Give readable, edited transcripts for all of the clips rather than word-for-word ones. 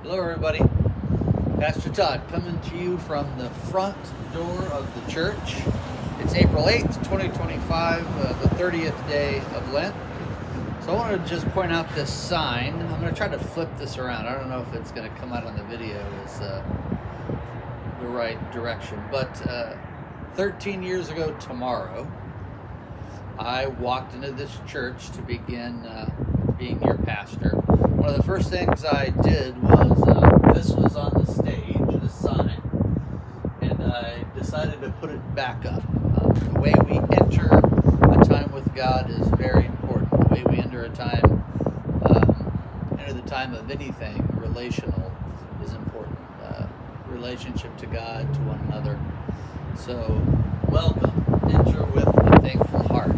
Hello everybody, Pastor Todd coming to you from the front door of the church. It's April 8th, 2025, the 30th day of Lent. So I wanted to just point out this sign. I'm going to try to flip this around. I don't know if it's going to come out on the video as the right direction. But 13 years ago tomorrow, I walked into this church to begin being your pastor. One of the first things I did was, this was on the stage, this sign, and I decided to put it back up. The way we enter a time with God is very important. The way we enter the time of anything relational is important. Relationship to God, to one another. So, welcome. Enter with a thankful heart.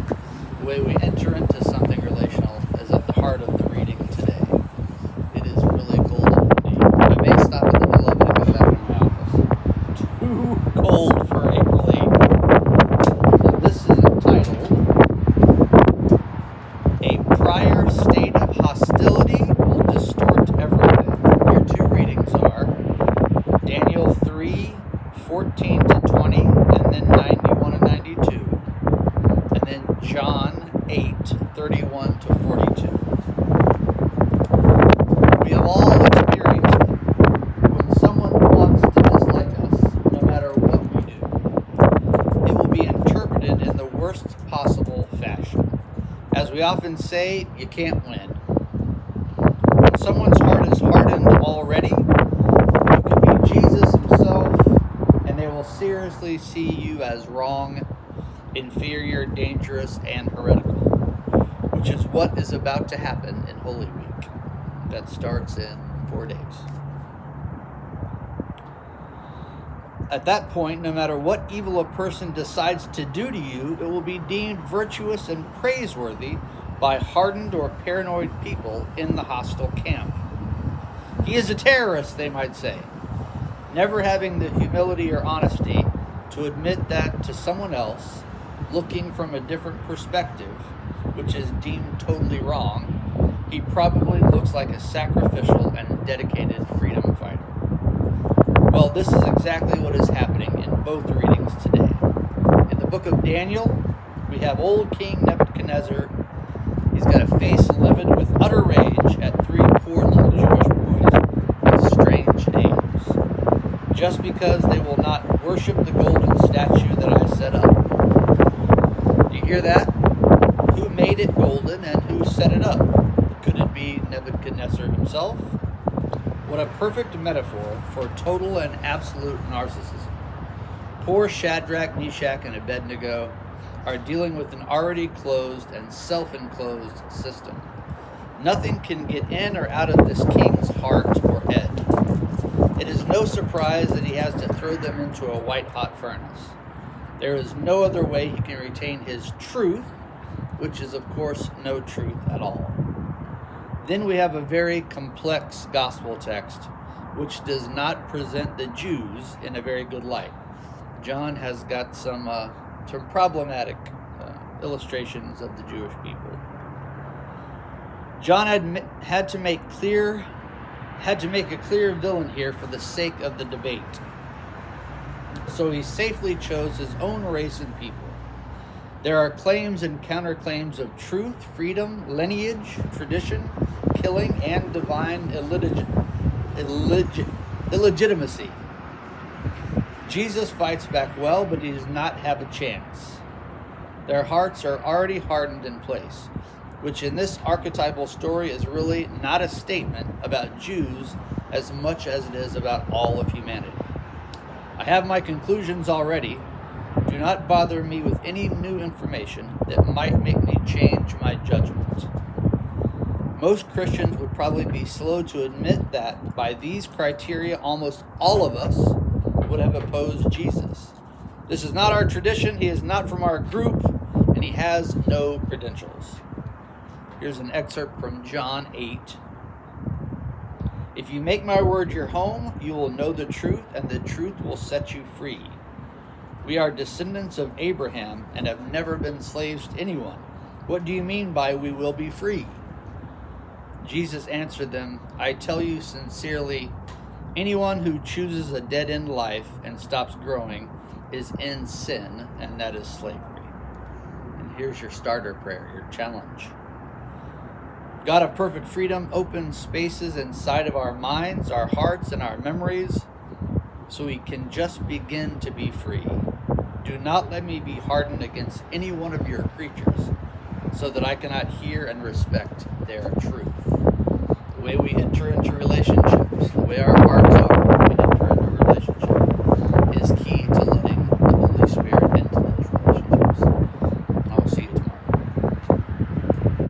The way we enter into something relational is at the heart of the reading today. It is really cold. I may stop in the middle of it and go back to my office. Too cold for April 8th. So this is entitled, A Prior State of Hostility Will Distort Everything. Your two readings are Daniel 3:14 to 20, and then 91 and 92, and then John 8:31 to 42. We have all experienced it. When someone wants to dislike us, no matter what we do, it will be interpreted in the worst possible fashion. As we often say, you can't win. When someone's heart is hardened already, you could be Jesus himself, and they will seriously see you as wrong, inferior, dangerous, and heretical, which is what is about to happen in Holy Week. That starts in 4 days. At that point, no matter what evil a person decides to do to you, it will be deemed virtuous and praiseworthy by hardened or paranoid people in the hostile camp. He is a terrorist, they might say, never having the humility or honesty to admit that to someone else, looking from a different perspective, which is deemed totally wrong. He probably looks like a sacrificial and dedicated freedom fighter. Well, this is exactly what is happening in both readings today. In the book of Daniel, we have old King Nebuchadnezzar. He's got a face livid with utter rage at three poor little Jewish boys with strange names, just because they will not worship the golden statue that I set up. Do you hear that? Who made it golden and who set it up? Could it be Nebuchadnezzar himself? What a perfect metaphor for total and absolute narcissism. Poor Shadrach, Meshach, and Abednego are dealing with an already closed and self-enclosed system. Nothing can get in or out of this king's heart or head. It is no surprise that he has to throw them into a white-hot furnace. There is no other way he can retain his truth, which is, of course, no truth at all. Then we have a very complex gospel text, which does not present the Jews in a very good light. John has got some problematic illustrations of the Jewish people. John had to make a clear villain here for the sake of the debate. So he safely chose his own race and people. There are claims and counterclaims of truth, freedom, lineage, tradition, killing, and divine illegitimacy. Jesus fights back well, but he does not have a chance. Their hearts are already hardened in place, which in this archetypal story is really not a statement about Jews as much as it is about all of humanity. I have my conclusions already. Do not bother me with any new information that might make me change my judgment. Most Christians would probably be slow to admit that by these criteria, almost all of us would have opposed Jesus. This is not our tradition, he is not from our group, and he has no credentials. Here's an excerpt from John 8. If you make my word your home, you will know the truth, and the truth will set you free. We are descendants of Abraham and have never been slaves to anyone. What do you mean by we will be free? Jesus answered them, I tell you sincerely, anyone who chooses a dead-end life and stops growing is in sin, and that is slavery. And here's your starter prayer, your challenge. God of perfect freedom, open spaces inside of our minds, our hearts, and our memories so we can just begin to be free. Do not let me be hardened against any one of your creatures so that I cannot hear and respect their truth. The way we enter into relationship